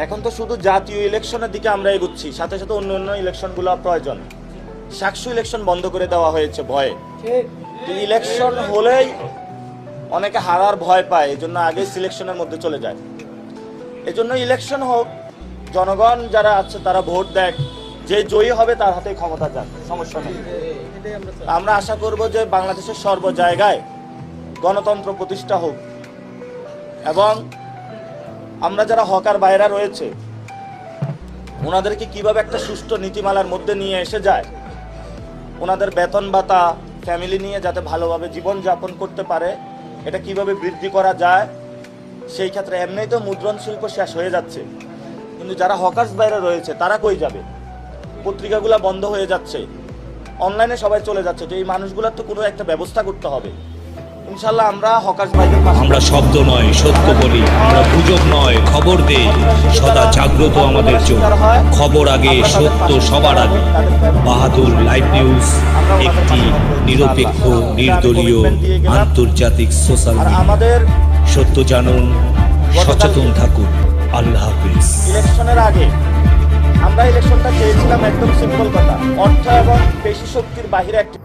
এখন তো শুধু জাতীয় ইলেকশনের দিকে আমরা এগুচ্ছি, সাথে সাথে অন্য অন্য ইলেকশনগুলো প্রয়োজন। সাকসু ইলেকশন বন্ধ করে দেওয়া হয়েছে ভয়ে। ইলেকশন হলেই অনেকে হারার ভয় পায়, এই জন্য আগে সিলেকশনের মধ্যে চলে যায়। এই জন্য ইলেকশন হোক, জনগণ যারা আছে তারা ভোট দেয়, যে জয়ী হবে তার হাতে ক্ষমতা যাক, সমস্যা নেই। আমরা আশা করব যে বাংলাদেশের সর্ব জায়গায় গণতন্ত্র প্রতিষ্ঠা হোক, এবং আমরা যারা হকার বাইরা রয়েছে ওনাদেরকে কিভাবে একটা সুষ্ঠু নীতিমালার মধ্যে নিয়ে এসে যায়, ওনাদের বেতন ভাতা ফ্যামিলি নিয়ে যাতে ভালোভাবে জীবন যাপন করতে পারে, এটা কিভাবে বৃদ্ধি করা যায়। সেই ক্ষেত্রে এমনিই তো মুদ্রণ শিল্প শেষ হয়ে যাচ্ছে, কিন্তু যারা হকার্স বাইরে রয়েছে তারা কই যাবে? পত্রিকাগুলো বন্ধ হয়ে যাচ্ছে, অনলাইনে সবাই চলে যাচ্ছে, তো এই মানুষগুলোর তো কোনো একটা ব্যবস্থা করতে হবে। ইনশাল্লাহ আমরা হকার্স বাইরের পাশে। আমরা শব্দ নয় সত্য বলি, আমরা গুজব নয় খবর দেই, সদা জাগ্রত আমাদের চোখ, খবর আগে, সত্য সবার আগে। বাহাদুর লাইভ নিউজ একটি নিরপেক্ষ, নির্দলীয়, আন্তর্জাতিক সোশ্যাল মিডিয়া। আমাদের সত্য জানুন, সচেতন থাকুন। আল্লাহ হাফিজ। ইলেকশনের আগে আমরা ইলেকশনটা চেয়েছিলাম একদম সিম্পল কথা, অর্থ এবং পেশি শক্তির বাহিরে একটি